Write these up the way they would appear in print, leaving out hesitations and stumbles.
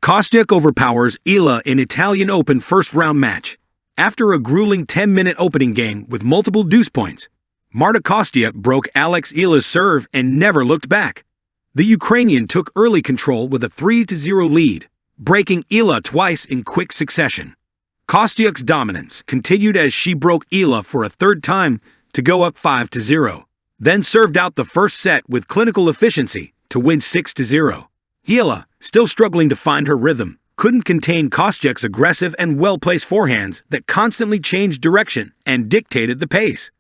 Kostyuk overpowers Eala in Italian Open first-round match. After a grueling 10-minute opening game with multiple deuce points, Marta Kostyuk broke Eala's serve and never looked back. The Ukrainian took early control with a 3-0 lead, breaking Eala twice in quick succession. Kostyuk's dominance continued as she broke Eala for a third time to go up 5-0, then served out the first set with clinical efficiency to win 6-0. Eala, still struggling to find her rhythm, couldn't contain Kostyuk's aggressive and well-placed forehands that constantly changed direction and dictated the pace.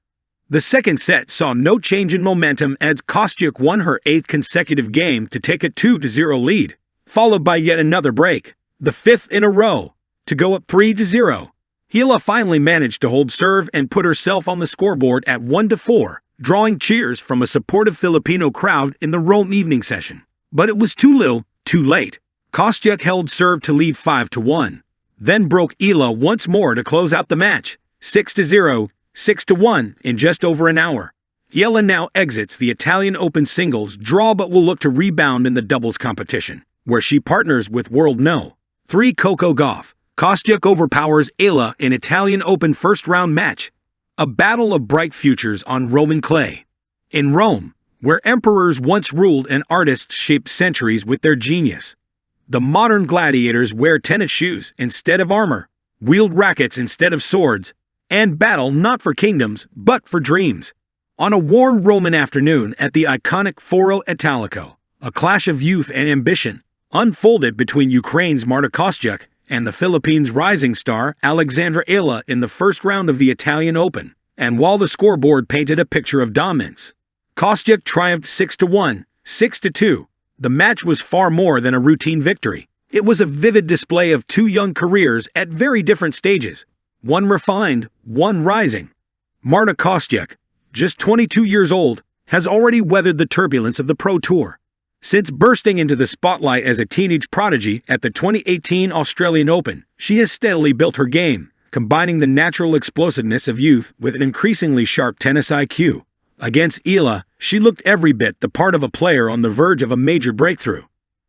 The second set saw no change in momentum as Kostyuk won her 8th consecutive game to take a 2-0 lead, followed by yet another break, the 5th in a row, to go up 3-0. Eala finally managed to hold serve and put herself on the scoreboard at 1-4, drawing cheers from a supportive Filipino crowd in the Rome evening session. But it was too little, too late. Kostyuk held serve to lead 5-1, then broke Eala once more to close out the match, 6-0, 6-1 in just over an hour. Eala now exits the Italian Open singles draw but will look to rebound in the doubles competition, where she partners with world No. 3 Coco Gauff. Kostyuk overpowers Eala in Italian Open first-round match, a battle of bright futures on Roman clay. In Rome, where emperors once ruled and artists shaped centuries with their genius, the modern gladiators wear tennis shoes instead of armor, wield rackets instead of swords, and battle not for kingdoms but for dreams. On a warm Roman afternoon at the iconic Foro Italico, a clash of youth and ambition unfolded between Ukraine's Marta Kostyuk and the Philippines' rising star Alexandra Eala in the first round of the Italian Open. And while the scoreboard painted a picture of dominance, Kostyuk triumphed 6-1, 6-2. The match was far more than a routine victory. It was a vivid display of two young careers at very different stages, one refined, one rising. Marta Kostyuk, just 22 years old, has already weathered the turbulence of the Pro Tour. Since bursting into the spotlight as a teenage prodigy at the 2018 Australian Open, she has steadily built her game, combining the natural explosiveness of youth with an increasingly sharp tennis IQ. Against Eala, she looked every bit the part of a player on the verge of a major breakthrough.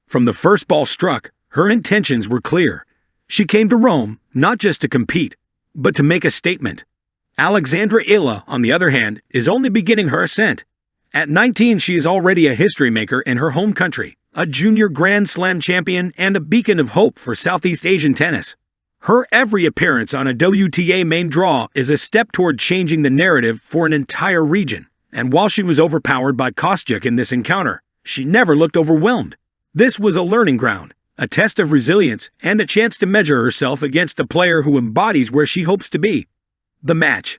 From the first ball struck, her intentions were clear. She came to Rome not just to compete, but to make a statement. Alexandra Eala, on the other hand, is only beginning her ascent. At 19, she is already a history maker in her home country, a junior Grand Slam champion and a beacon of hope for Southeast Asian tennis. Her every appearance on a WTA main draw is a step toward changing the narrative for an entire region. And while she was overpowered by Kostyuk in this encounter, she never looked overwhelmed. This was a learning ground, a test of resilience, and a chance to measure herself against a player who embodies where she hopes to be. The match.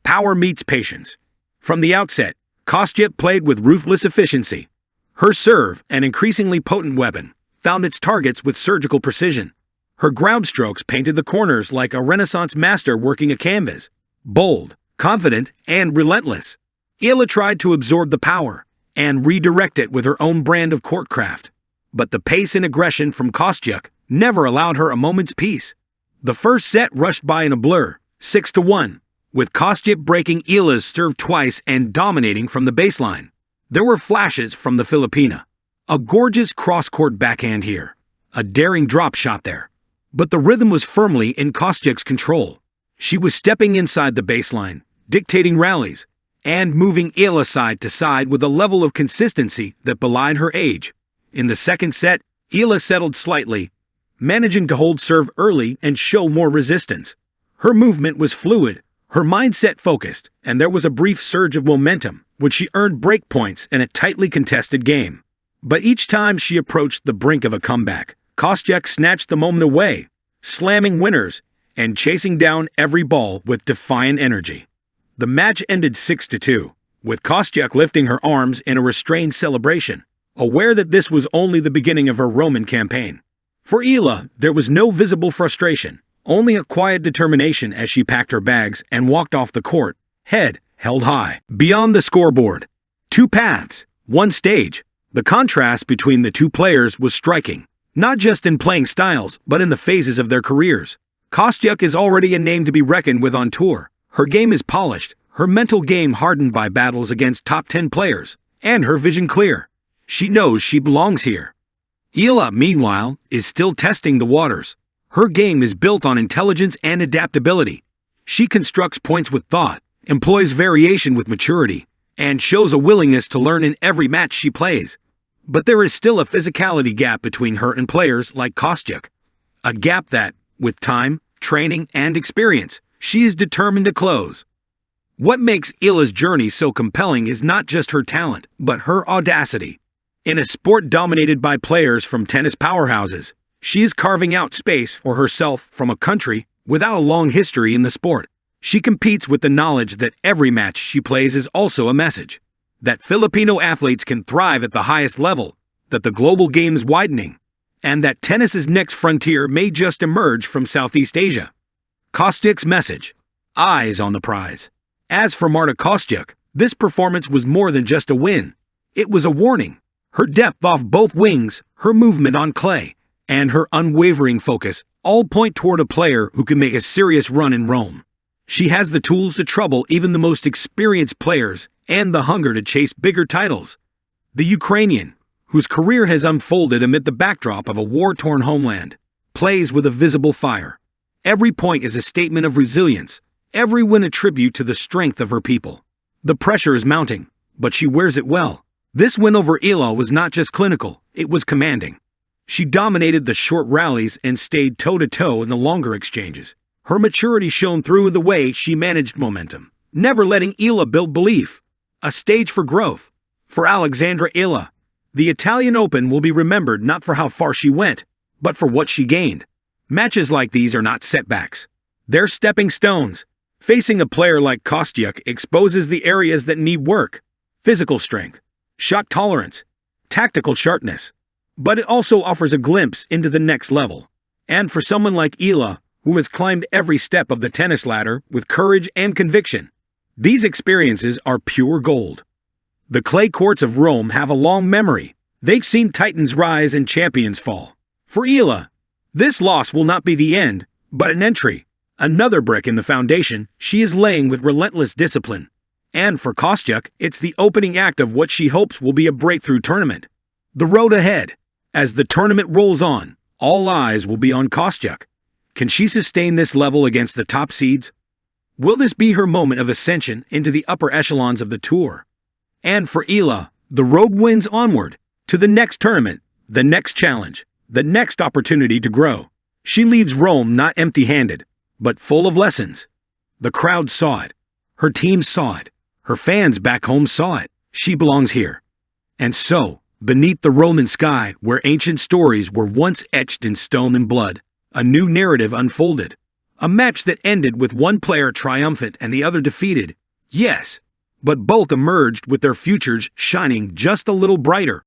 Power meets patience. From the outset, Kostyuk played with ruthless efficiency. Her serve, an increasingly potent weapon, found its targets with surgical precision. Her ground strokes painted the corners like a Renaissance master working a canvas, bold, confident, and relentless. Eala tried to absorb the power and redirect it with her own brand of courtcraft. But the pace and aggression from Kostyuk never allowed her a moment's peace. The first set rushed by in a blur, 6-1, with Kostyuk breaking Eala's serve twice and dominating from the baseline. There were flashes from the Filipina. A gorgeous cross-court backhand here, a daring drop shot there. But the rhythm was firmly in Kostyuk's control. She was stepping inside the baseline, dictating rallies, and moving Eala side to side with a level of consistency that belied her age. In the second set, Eala settled slightly, managing to hold serve early and show more resistance. Her movement was fluid, her mindset focused, and there was a brief surge of momentum, which she earned break points in a tightly contested game. But each time she approached the brink of a comeback, Kostyuk snatched the moment away, slamming winners and chasing down every ball with defiant energy. The match ended 6-2, with Kostyuk lifting her arms in a restrained celebration, aware that this was only the beginning of her Roman campaign. For Eala, there was no visible frustration, only a quiet determination as she packed her bags and walked off the court, head held high. Beyond the scoreboard, two paths, one stage. The contrast between the two players was striking, not just in playing styles, but in the phases of their careers. Kostyuk is already a name to be reckoned with on tour. Her game is polished, her mental game hardened by battles against top 10 players, and her vision clear. She knows she belongs here. Eala, meanwhile, is still testing the waters. Her game is built on intelligence and adaptability. She constructs points with thought, employs variation with maturity, and shows a willingness to learn in every match she plays. But there is still a physicality gap between her and players like Kostyuk. A gap that, with time, training, and experience, she is determined to close. What makes Eala's journey so compelling is not just her talent, but her audacity. In a sport dominated by players from tennis powerhouses, she is carving out space for herself from a country without a long history in the sport. She competes with the knowledge that every match she plays is also a message. That Filipino athletes can thrive at the highest level, that the global game is widening, and that tennis's next frontier may just emerge from Southeast Asia. Kostyuk's message: eyes on the prize. As for Marta Kostyuk, this performance was more than just a win. It was a warning. Her depth off both wings, her movement on clay, and her unwavering focus all point toward a player who can make a serious run in Rome. She has the tools to trouble even the most experienced players and the hunger to chase bigger titles. The Ukrainian, whose career has unfolded amid the backdrop of a war-torn homeland, plays with a visible fire. Every point is a statement of resilience, every win a tribute to the strength of her people. The pressure is mounting, but she wears it well. This win over Eala was not just clinical, it was commanding. She dominated the short rallies and stayed toe-to-toe in the longer exchanges. Her maturity shone through in the way she managed momentum, never letting Eala build belief. A stage for growth. For Alexandra Eala, the Italian Open will be remembered not for how far she went, but for what she gained. Matches like these are not setbacks. They're stepping stones. Facing a player like Kostyuk exposes the areas that need work: physical strength, shot tolerance, tactical sharpness. But it also offers a glimpse into the next level. And for someone like Eala, who has climbed every step of the tennis ladder with courage and conviction, these experiences are pure gold. The clay courts of Rome have a long memory. They've seen titans rise and champions fall. For Eala, this loss will not be the end, but an entry, another brick in the foundation she is laying with relentless discipline. And for Kostyuk, it's the opening act of what she hopes will be a breakthrough tournament. The road ahead. As the tournament rolls on, all eyes will be on Kostyuk. Can she sustain this level against the top seeds? Will this be her moment of ascension into the upper echelons of the tour? And for Eala, the road winds onward, to the next tournament, the next challenge, the next opportunity to grow. She leaves Rome not empty-handed, but full of lessons. The crowd saw it. Her team saw it. Her fans back home saw it. She belongs here. And so, beneath the Roman sky, where ancient stories were once etched in stone and blood, a new narrative unfolded. A match that ended with one player triumphant and the other defeated. Yes, but both emerged with their futures shining just a little brighter.